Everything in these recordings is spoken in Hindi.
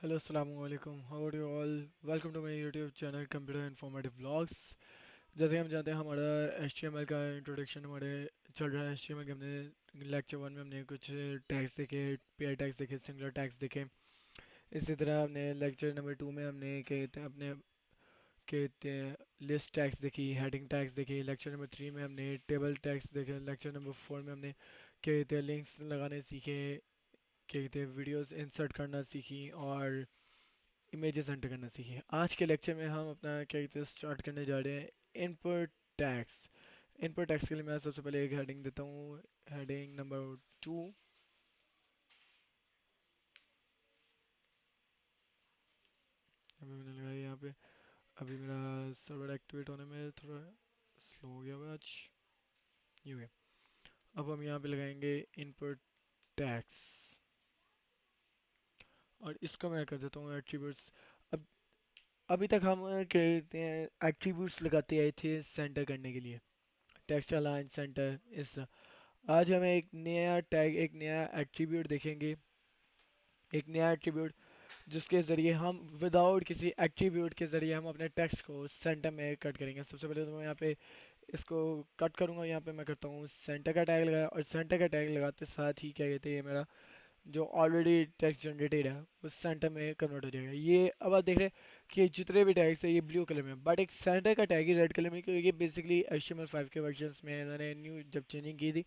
Hello, assalamu alaikum. How are you all? Welcome to my YouTube channel Computer Informative Vlogs. जैसे कि हम जानते हैं हमारा HTML का इंट्रोडक्शन हमारे चल रहा है। HTML के हमने लेक्चर 1 में हमने कुछ टैग्स देखे, पेयर टैग्स देखे, सिंगुलर टैग्स देखे। इसी तरह हमने लेक्चर नंबर 2 में हमने क्या कहते हैं अपने कहते हैं लिस्ट टैग्स देखी, हेडिंग टैग्स देखी। लेक्चर नंबर 3 में हमने टेबल टैग्स देखे। लेक्चर नंबर 4 में हमने क्या कहते हैं लिंक्स लगाने सीखे, क्या कहते हैं वीडियोस इंसर्ट करना सीखी और इमेजेस एंटर करना सीखिए। आज के लेक्चर में हम अपना क्या कहते हैं स्टार्ट करने जा रहे हैं इनपुट टैग्स। इनपुट टैग्स के लिए मैं सबसे पहले एक हेडिंग देता हूँ, हेडिंग नंबर 2। अभी मैंने लगाया यहाँ पे। अभी मेरा सर्वर एक्टिवेट होने में थोड़ा स्लो हो गया हुआ आज। ये हो गया। अब हम यहाँ पे लगाएंगे इनपुट टैग्स और इसको मैं कर देता हूँ एट्रीब्यूट्स। अब अभी तक हम क्या कहते हैं एट्रीब्यूट्स लगाते आए थे सेंटर करने के लिए, टेक्स्ट अलाइन सेंटर इस तरह। आज हमें एक नया टैग, एक नया एट्रीब्यूट देखेंगे, एक नया एट्रीब्यूट जिसके ज़रिए हम विदाउट किसी एट्रीब्यूट के ज़रिए हम अपने टेक्स्ट को सेंटर में कट करेंगे। सबसे पहले तो मैं यहाँ पे इसको कट करूँगा। यहाँ पे मैं करता हूँ सेंटर का टैग लगाया और सेंटर का टैग लगाते साथ ही क्या कहते हैं ये मेरा जो ऑलरेडी टेक्स्ट जनरेटेड है वो सेंटर में कन्वर्ट हो जाएगा। ये अब आप देख रहे हैं कि जितने भी टैग्स है ये ब्लू कलर में, बट एक सेंटर का टैग ही रेड कलर में, क्योंकि ये बेसिकली HTML5 के वर्जन में इन्होंने न्यू जब चेंजिंग की थी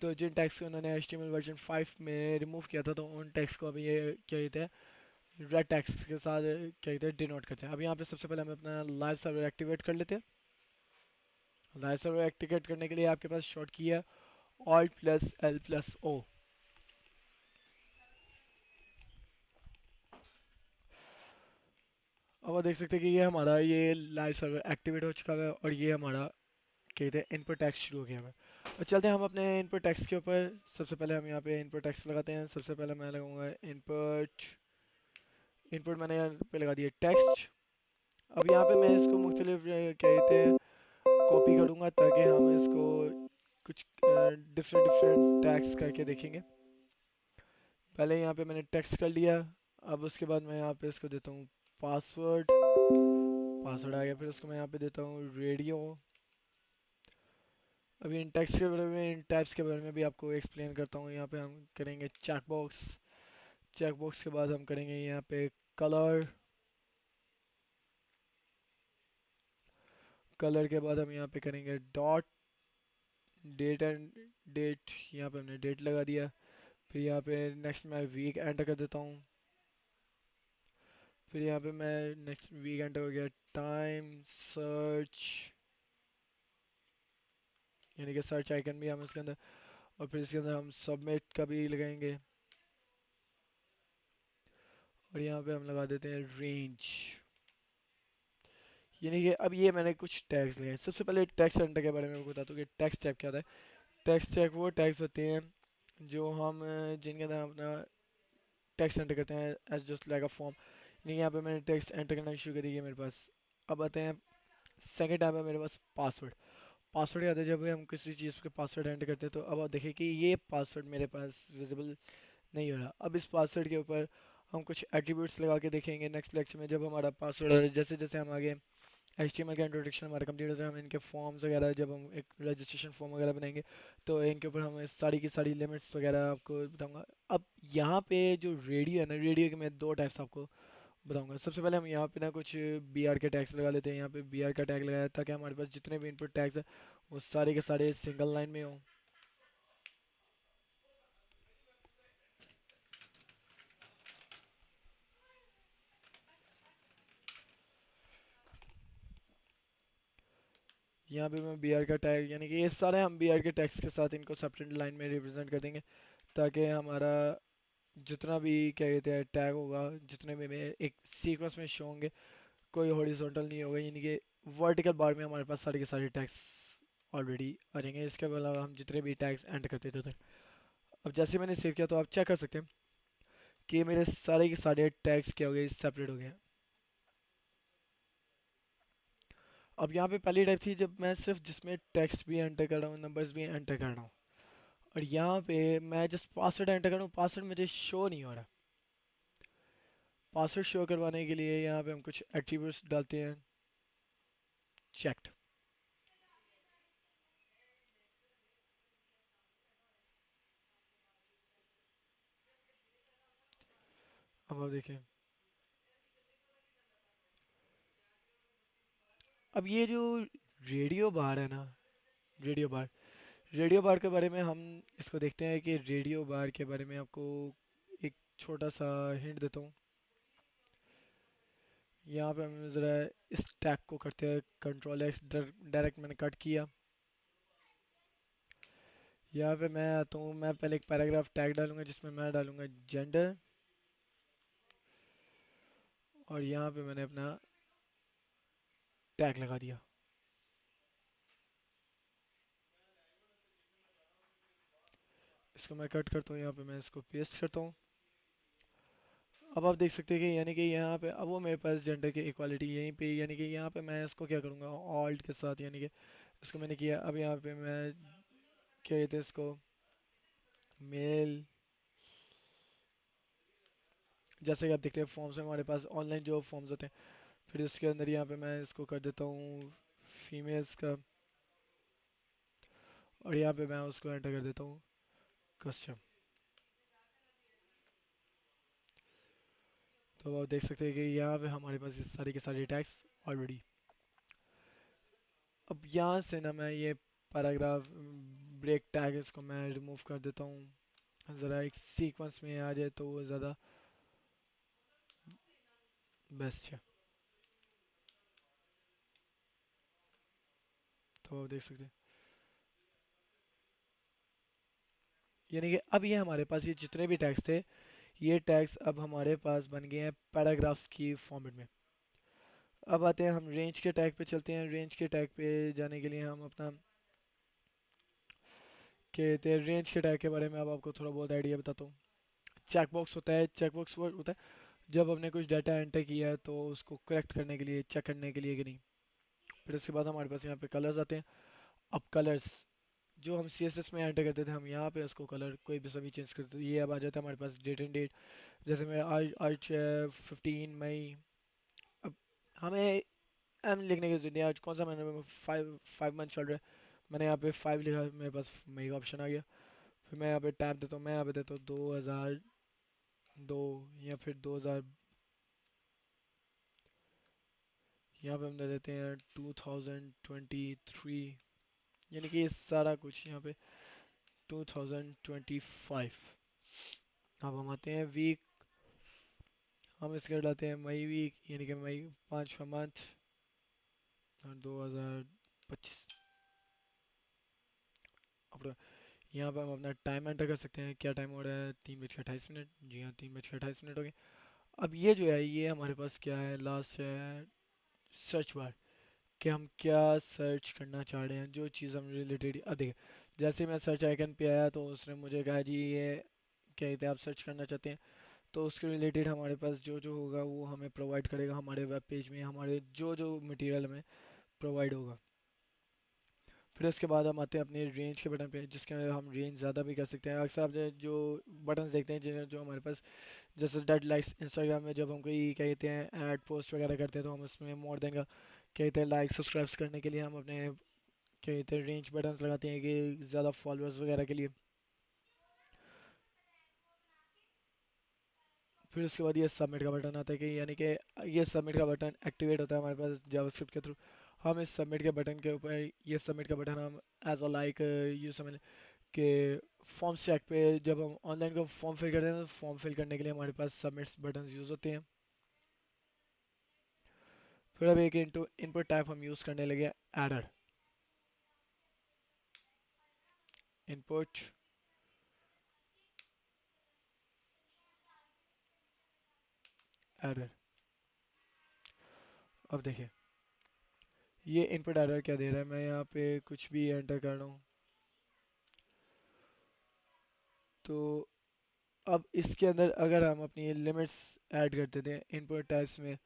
तो जिन टैक्स को उन्होंने HTML वर्जन 5 में रिमूव किया था तो उन टैक्स को अभी ये क्या कहते हैं रेड टैक्स के साथ क्या कहते हैं डिनोट करते हैं। अभी यहाँ पे सबसे पहले हम अपना लाइव सर्वर एक्टिवेट कर लेते हैं। लाइव सर्वर एक्टिवेट करने के लिए आपके पास शॉर्ट की है Alt+L+O। अब आप देख सकते हैं कि ये हमारा ये लाइव सर्वर एक्टिवेट हो चुका है और ये हमारा क्या कहते हैं इनपुट टैक्स शुरू हो गया है। और चलते हैं हम अपने इनपुट टैक्स के ऊपर। सबसे पहले हम यहाँ पे इनपुट टैक्स लगाते हैं। सबसे पहले मैं लगाऊंगा इनपुट। इनपुट मैंने यहाँ पे लगा दिया टेक्स्ट। अब यहाँ पे मैं इसको मुख्तलिफ क्या कहते हैं कॉपी करूँगा ताकि हम इसको कुछ डिफरेंट डिफरेंट टैग्स करके देखेंगे। पहले यहाँ पे मैंने टेक्स्ट कर लिया। अब उसके बाद मैं यहाँ पे इसको देता हूँ पासवर्ड। पासवर्ड आ गया। फिर उसको मैं यहाँ पे देता हूँ रेडियो। अभी इन टेक्स्ट के बारे में, इन टैब्स के बारे में भी आपको एक्सप्लेन करता हूँ। यहाँ पे हम करेंगे चेक बॉक्स। चेक बॉक्स के बाद हम करेंगे यहाँ पे कलर। कलर के बाद हम यहाँ पे करेंगे डॉट। डेट एंड डेट, यहाँ पे हमने डेट लगा दिया। फिर यहाँ पे नेक्स्ट मैं वीक एंटर कर देता हूँ। फिर यहाँ पे मैं नेक्स्ट वीक एंटर हो गया। टाइम सर्च, यानी कि सर्च आइकन भी हम इसके अंदर, और फिर इसके अंदर हम सबमिट का भी लगाएंगे। और यहाँ पे हम लगा देते हैं रेंज, यानी कि अब ये मैंने कुछ टैग्स लिए हैं। सबसे पहले टेक्स्ट सेंटर के बारे में बताता हूँ कि टेक्स्ट टैग क्या होता है। टेक्स्ट टैग वो टैग्स होते हैं जो हम जिनके अंदर हम अपना टेक्स्ट एंटर करते हैं as just like a form. यानी यहाँ पे मैंने टेक्स्ट एंटर करना शुरू कर दिया मेरे पास। अब आते हैं सेकंड टैब है मेरे पास पासवर्ड। पासवर्ड क्या होता है, जब भी हम किसी चीज़ के पासवर्ड एंटर करते हैं तो अब आप देखिए कि ये पासवर्ड मेरे पास विजिबल नहीं हो रहा। अब इस पासवर्ड के ऊपर हम कुछ एट्रीब्यूट्स लगा के देखेंगे नेक्स्ट लेक्चर में, जब हमारा पासवर्ड जैसे जैसे हम आगे HTML का इंट्रोडक्शन हमारा कंप्लीट होता है, हम इनके फॉर्म्स वगैरह जब हम एक रजिस्ट्रेशन फॉर्म वगैरह बनाएंगे तो इनके ऊपर हम सारी की सारी लिमिट्स वगैरह आपको बताऊंगा। अब यहाँ पे जो रेडियो है ना, रेडियो के मैं दो टाइप्स आपको बताऊंगा। सबसे पहले हम यहाँ पे ना कुछ BR के टैग्स लगा लेते हैं। यहाँ पे BR का टैग लगाया ताकि हमारे पास जितने भी इनपुट टैग्स हैं वो सारे के सारे सिंगल लाइन में हों। यहाँ पे मैं BR का टैग, यानी कि ये सारे हम BR के टैग्स के साथ इनको सेपरेट लाइन में रिप्रेजेंट कर देंगे ताकि हमारा जितना भी क्या कहते हैं टैग होगा, जितने भी में एक सीक्वेंस में शो होंगे, कोई हॉरिजॉन्टल नहीं होगा, यानी कि वर्टिकल बार में हमारे पास सारे के सारे टैग्स ऑलरेडी आ जाएंगे। इसके अलावा हम जितने भी टैग्स एंटर करते थे। अब जैसे मैंने सेव किया तो आप चेक कर सकते हैं कि मेरे सारे के सारे टैग्स क्या हो गए, सेपरेट हो गए। अब यहाँ पे पहली टाइप थी जब मैं सिर्फ जिसमें टेक्स्ट भी एंटर कर रहा हूँ, नंबर्स भी एंटर कर रहा हूँ, और यहाँ पे मैं जस्ट पासवर्ड एंटर कर रहा हूँ, पासवर्ड मुझे शो नहीं हो रहा। पासवर्ड शो करवाने के लिए यहाँ पे हम कुछ एट्रीब्यूट्स डालते हैं। चेक्ड। अब आप देखें, अब ये जो रेडियो बार है ना, रेडियो बार, रेडियो बार के बारे में हम इसको देखते हैं कि रेडियो बार के बारे में आपको एक छोटा सा हिंट देता हूँ। यहाँ पे हम ज़रा इस टैग को करते हैं कंट्रोल एक्स, डायरेक्ट मैंने कट किया। यहाँ पे मैं आता हूँ, मैं पहले एक पैराग्राफ टैग डालूंगा जिसमें मैं डालूंगा जेंडर, और यहाँ पे मैंने अपना टैग लगा दिया। इसको मैं कट करता हूँ, यहाँ पे मैं इसको पेस्ट करता हूँ। अब आप देख सकते हैं कि यानी कि यहाँ पे अब वो मेरे पास जेंडर की इक्वालिटी यहीं पे, यानी कि यहाँ पे मैं इसको क्या करूँगा ऑल्ट के साथ, यानी कि इसको मैंने किया। अब यहाँ पे मैं क्या कहते हैं इसको, मेल, जैसे कि आप देखते हैं फॉर्म्स में हमारे पास ऑनलाइन जो फॉर्म्स होते हैं, फिर इसके अंदर यहाँ पे मैं इसको कर देता हूँ फीमेल्स का, और यहाँ पे मैं उसको एंटर कर देता हूँ कस्टम। तो आप देख सकते हैं कि यहाँ पे हमारे पास ये सारे के सारे टैग्स ऑलरेडी। अब यहाँ से ना मैं ये पैराग्राफ ब्रेक टैग इसको मैं रिमूव कर देता हूँ, ज़रा एक सीक्वेंस में आ जाए तो वो ज़्यादा बेस्ट है। तो आप देख सकते हैं, यानी कि अब ये हमारे पास ये जितने भी टैग्स थे, ये टैग्स अब हमारे पास बन गए हैं पैराग्राफ्स की फॉर्मेट में। अब आते हैं हम रेंज के टैग पे चलते हैं। रेंज के टैग पे जाने के लिए हम अपना कहते हैं रेंज के टैग के बारे में अब आपको थोड़ा बहुत आइडिया बताता हूँ। चेकबॉक्स होता है, चेकबॉक्स वो होता है जब हमने कुछ डाटा एंटर किया है तो उसको करेक्ट करने के लिए, चेक करने के लिए कि नहीं। फिर उसके बाद हमारे पास यहाँ पे कलर्स आते हैं। अब कलर्स जो हम CSS में एंटर करते थे, हम यहाँ पे उसको कलर कोई भी सभी चेंज करते थे। ये अब आ जाता है हमारे पास डेट एंड डेट, जैसे मैं आज आज 15 मई। अब हमें एम लिखने की जरूरत नहीं है, आज कौन सा महीना में, 5 मंथ चल रहा है, मैंने यहाँ पे 5 लिखा, मेरे पास मई का ऑप्शन आ गया। फिर मैं यहाँ पे टैब देता हूँ, मैं यहाँ पे देता हूँ 2002, या फिर 2000, यहाँ पे हम दे देते हैं 2023, यानी कि ये सारा कुछ यहाँ पे 2025। अब हम आते हैं वीक, हम इसके डालते हैं मई वीक, यानी कि मई 5वां मंथ, और 2025। अब यहाँ पर हम अपना टाइम एंटर कर सकते हैं, क्या टाइम हो रहा है, 3:28। जी हाँ, 3:28 हो गए। अब ये जो है ये हमारे पास क्या है, लास्ट है सर्च बार, कि हम क्या सर्च करना चाह रहे हैं, जो चीज़ हम रिलेटेड। अब देखिए, जैसे मैं सर्च आइकन पे आया तो उसने मुझे कहा जी ये क्या कहते हैं आप सर्च करना चाहते हैं, तो उसके रिलेटेड हमारे पास जो जो होगा वो हमें प्रोवाइड करेगा हमारे वेब पेज में, हमारे जो जो मटेरियल हमें प्रोवाइड होगा। फिर उसके बाद हम आते हैं अपने रेंज के बटन पे, जिसके अंदर हम रेंज ज़्यादा भी कर सकते हैं। अक्सर आप जो बटन देखते हैं जो हमारे पास, जैसे डेड लाइक्स, इंस्टाग्राम में जब हम कोई क्या कहते हैं ऐड पोस्ट वगैरह करते हैं तो हम उसमें मोर देन का क्या कहते हैं लाइक सब्सक्राइब्स करने के लिए हम अपने क्या कहते हैं रेंज बटन्स लगाते हैं कि ज़्यादा फॉलोअर्स वगैरह के लिए। फिर उसके बाद ये सबमिट का बटन आता है, कि यानी कि ये सबमिट का बटन एक्टिवेट होता है हमारे पास जावास्क्रिप्ट के थ्रू। हम इस सबमिट के बटन के ऊपर, ये सबमिट का बटन हम एज अ लाइक यूज समझ लें कि फॉर्म चेक पे जब हम ऑनलाइन को फॉर्म फिल करते हैं तो फॉर्म फिल करने के लिए हमारे पास सबमिट बटन यूज़ होते हैं। फिर अब एक इनपुट टाइप हम यूज़ करने लगे, एरर, इनपुट एरर। अब देखिए ये इनपुट एरर क्या दे रहा है, मैं यहाँ पे कुछ भी एंटर कर रहा हूँ तो अब इसके अंदर अगर हम अपनी लिमिट्स ऐड कर देते हैं इनपुट टाइप्स में,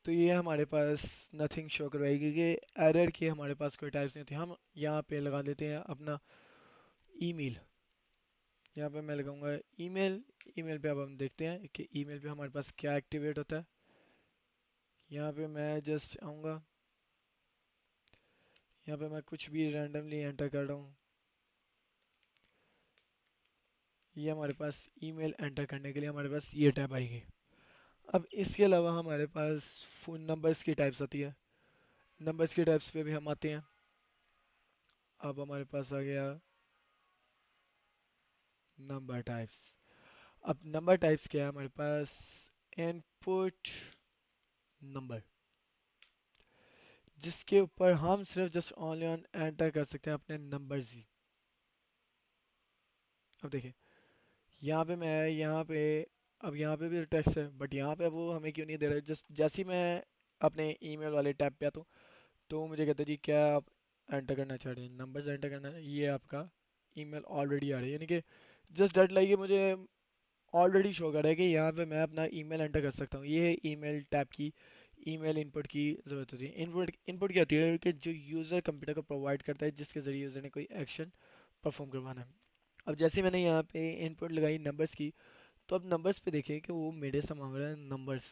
तो ये हमारे पास नथिंग शो करवाएगी कि एरर की हमारे पास कोई टाइप्स नहीं होती। हम यहाँ पे लगा देते हैं अपना ईमेल। यहाँ पे मैं लगाऊंगा ईमेल। ईमेल पे अब हम देखते हैं कि ईमेल पे हमारे पास क्या एक्टिवेट होता है। यहाँ पे मैं जस्ट आऊँगा, यहाँ पे मैं कुछ भी रैंडमली एंटर कर रहा हूँ। ये हमारे पास ईमेल एंटर करने के लिए हमारे पास ये टैब आएगी। अब इसके अलावा हमारे पास फ़ोन नंबर्स की टाइप्स आती है। नंबर्स की टाइप्स पे भी हम आते हैं। अब हमारे पास आ गया नंबर टाइप्स। अब नंबर टाइप्स क्या है हमारे पास? इनपुट नंबर, जिसके ऊपर हम सिर्फ जस्ट ऑनली ऑन एंटर कर सकते हैं अपने नंबर्स ही। अब देखिए यहाँ पे मैं यहाँ पे अब यहाँ पे भी टेक्स्ट है, बट यहाँ पे वो हमें क्यों नहीं दे रहा? जस्ट जैसे ही मैं अपने ईमेल वाले टैब पे आता हूँ तो मुझे कहते हैं जी क्या आप एंटर करना चाह रहे हैं, नंबर्स एंटर करना है, ये आपका ईमेल ऑलरेडी आ रही है। यानी कि जस्ट डेट लाइक मुझे ऑलरेडी शो कर रहा है कि यहाँ पे मैं अपना ईमेल एंटर कर सकता हूँ। ये है ईमेल टैब की ईमेल इनपुट की ज़रूरत होती है। इनपुट इनपुट क्या होती है कि जो यूज़र कंप्यूटर को प्रोवाइड करता है जिसके ज़रिए यूज़र ने कोई एक्शन परफॉर्म करवाना है। अब जैसे मैंने यहाँ पे इनपुट लगाई नंबर्स की, तो अब नंबर्स पे देखिए कि वो मेरे से मांग रहा है नंबर्स।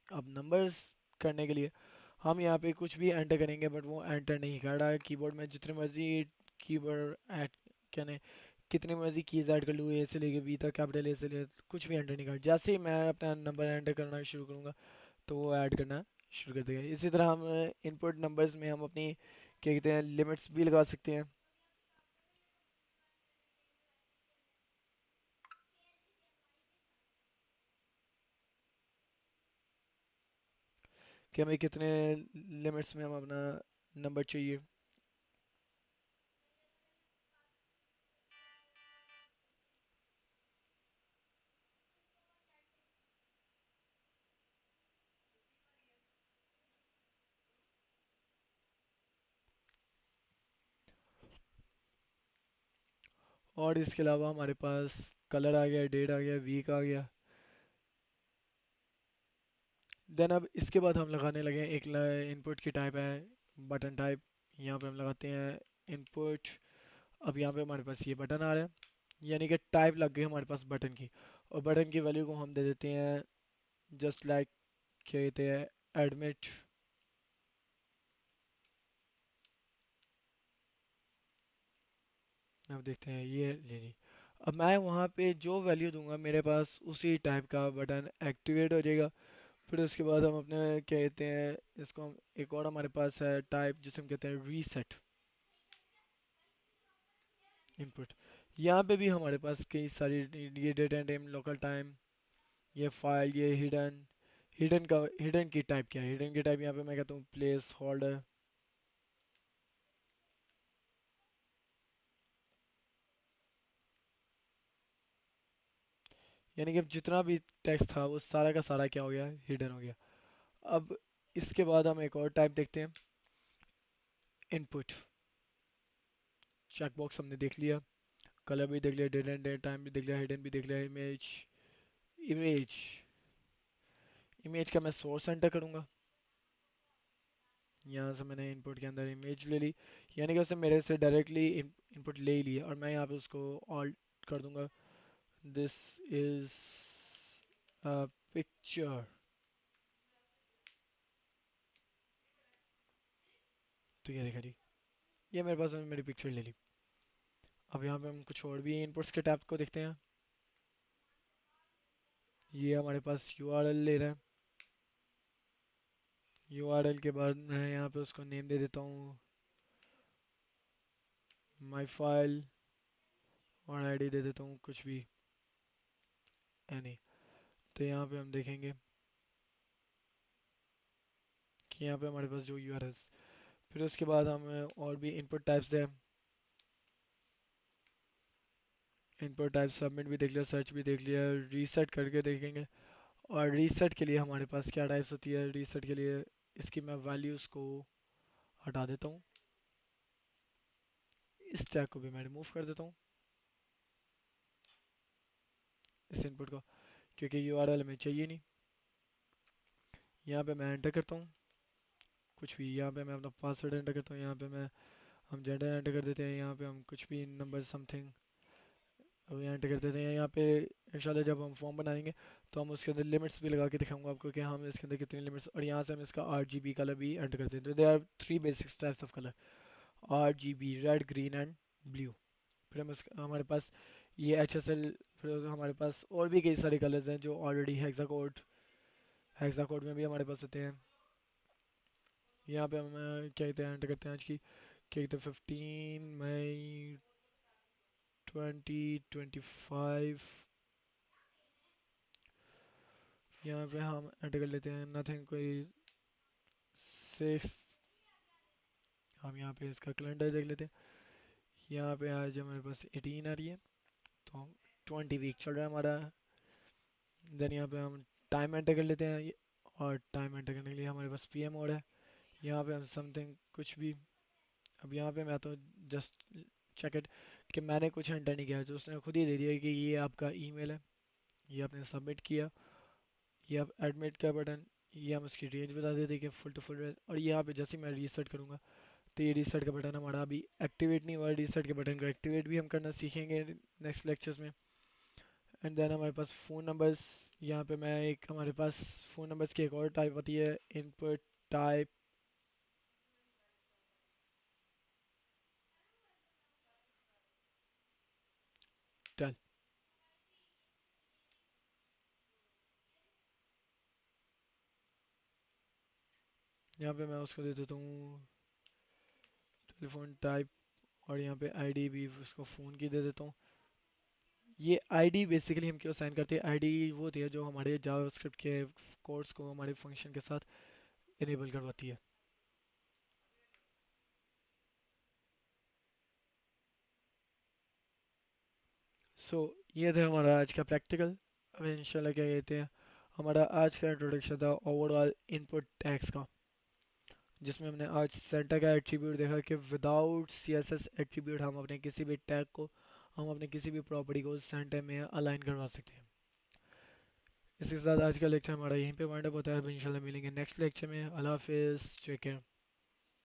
अब नंबर्स करने के लिए हम यहाँ पे कुछ भी एंटर करेंगे बट वो एंटर नहीं कर रहा है। कीबोर्ड में जितने मर्जी कीबोर्ड ऐड क्या नहीं, कितने मर्जी कीज़ ऐड कर लूँ, ए से लेके बी तक, कैपिटल ए से ले, कुछ भी एंटर नहीं कर। जैसे ही मैं अपना नंबर एंटर करना शुरू करूँगा तो वो ऐड करना शुरू कर देगा। इसी तरह हम इनपुट नंबर्स में हम अपनी क्या कहते हैं लिमिट्स भी लगा सकते हैं कि हमें कितने लिमिट्स में हम अपना नंबर चाहिए। और इसके अलावा हमारे पास कलर आ गया, डेट आ गया, वीक आ गया। देन अब इसके बाद हम लगाने लगे एक इनपुट की टाइप है बटन टाइप। यहाँ पे हम लगाते हैं इनपुट। अब यहाँ पे हमारे पास ये बटन आ रहा है, यानी कि टाइप लग गई हमारे पास बटन की। और बटन की वैल्यू को हम दे देते हैं जस्ट लाइक क्या कहते हैं एडमिट। अब देखते हैं ये ले ली। अब मैं वहाँ पे जो वैल्यू दूंगा मेरे पास उसी टाइप का बटन एक्टिवेट हो जाएगा। फिर उसके बाद हम अपने क्या कहते हैं इसको हम एक और हमारे पास है टाइप जिसे हम कहते हैं रीसेट इनपुट। यहाँ पे भी हमारे पास कई सारी ये date and time, local time, ये फाइल, ये हिडन। हिडन का हिडन की टाइप क्या है? हिडन की टाइप यहाँ पे मैं कहता हूँ प्लेस होल्डर। यानी कि अब जितना भी टेक्स्ट था वो सारा का सारा क्या हो गया? हिडन हो गया। अब इसके बाद हम एक और टाइप देखते हैं इनपुट। चेक बॉक्स हमने देख लिया, कलर भी देख लिया, डेट एंड डेट टाइम भी देख लिया, हिडन भी देख लिया, इमेज। इमेज इमेज का मैं सोर्स एंटर करूँगा। यहाँ से मैंने इनपुट के अंदर इमेज ले ली, यानी कि उसने मेरे से डायरेक्टली इनपुट ले ही लिया। और मैं यहाँ पे उसको ऑल्ट कर दूंगा, दिस इज अ पिक्चर। तो ये देखा जी, ये मेरे पास मेरी पिक्चर ले ली। अब यहाँ पे हम कुछ और भी इनपुट्स के टैब को देखते हैं। ये हमारे पास URL ले रहा है। URL के बाद मैं यहाँ पे उसको नेम दे देता हूँ माई फाइल, और आईडी दे देता हूँ कुछ भी एनी। तो यहाँ पे हम देखेंगे कि यहाँ पे हमारे पास जो URL, फिर उसके बाद हम और भी इनपुट टाइप्स दें। इनपुट टाइप सबमिट भी देख लिया, सर्च भी देख लिया, रीसेट करके देखेंगे। और रीसेट के लिए हमारे पास क्या टाइप्स होती है? रीसेट के लिए इसकी मैं वैल्यूज़ को हटा देता हूँ, इस टैग को भी मैं रिमूव कर देता हूँ, इस इनपुट को, क्योंकि URL हमें चाहिए नहीं। यहाँ पे मैं एंटर करता हूँ कुछ भी, यहाँ पे मैं अपना पासवर्ड एंटर करता हूँ, यहाँ पे मैं हम जेंडर एंटर कर देते हैं, यहाँ पे हम कुछ भी नंबर समथिंग अब यहाँ एंटर कर देते हैं। यहाँ पे इंशाल्लाह जब हम फॉर्म बनाएंगे तो हम उसके अंदर लिमिट्स भी लगा के दिखाऊंगा आपको कि हम इसके अंदर कितनी लिमिट्स, और यहाँ से हम इसका RGB कलर भी एंटर करते हैं। तो they are three basic types of colour, RGB red green and blue. फिर हम हमारे पास ये HSL, फिर हमारे पास और भी कई सारे कलर्स हैं जो ऑलरेडी हेक्सा कोड में भी हमारे पास होते हैं। यहाँ पे हम क्या कहते हैं एंटर करते हैं आज की, क्या कहते हैं 15 मई 2025। यहाँ पे हम एंटर कर लेते हैं नथिंग कोई 6। हम यहाँ पे इसका कैलेंडर देख लेते हैं। यहाँ पे आज हमारे पास 18 आ रही है, तो 20 वीक चल रहा है हमारा। देन यहाँ पे हम टाइम एंटर कर लेते हैं और टाइम एंटर करने के लिए हमारे पास PM मोड है। यहाँ पे हम समथिंग कुछ भी, अब यहाँ पे मैं तो जस्ट चेक इट कि मैंने कुछ एंटर नहीं किया, तो उसने खुद ही दे दिया कि ये आपका ईमेल है, ये आपने सबमिट किया, ये आप एडमिट का बटन, ये हम उसकी रेंज बता देते कि फुल टू फुल रेंज। और यहाँ पे जैसे ही मैं रीसेट करूँगा तो ये रीसेट का बटन हमारा अभी एक्टिवेट नहीं हुआ। रीसेट के बटन को एक्टिवेट भी हम करना सीखेंगे नेक्स्ट लेक्चर्स में। एंड देन हमारे पास फ़ोन नंबर्स, यहाँ पे मैं एक हमारे पास फ़ोन नंबर्स की एक और टाइप होती है, इनपुट टाइप। डन। यहाँ पे मैं उसको दे देता हूँ टेलीफोन टाइप, और यहाँ पे आईडी भी उसको फ़ोन की दे देता हूँ। ये आईडी बेसिकली हम क्यों साइन करते हैं, आईडी वो होती है जो हमारे जावास्क्रिप्ट के कोड्स को हमारे फंक्शन के साथ इनेबल करवाती है। ये था हमारा आज का प्रैक्टिकल। अब इंशाल्लाह क्या कहते हैं, हमारा आज का इंट्रोडक्शन था ओवरऑल इनपुट टैग्स का, जिसमें हमने आज सेंटर का एट्रीब्यूट देखा कि विदाउट CSS एट्रीब्यूट हम अपने किसी भी टैग को, हम अपने किसी भी प्रॉपर्टी को सेंटर में अलाइन करवा सकते हैं। इसके साथ आज का लेक्चर हमारा यहीं पे वाइंड अप होता है। अब इंशाल्लाह मिलेंगे नेक्स्ट लेक्चर में। अल्लाह हाफिज़, टेक केयर।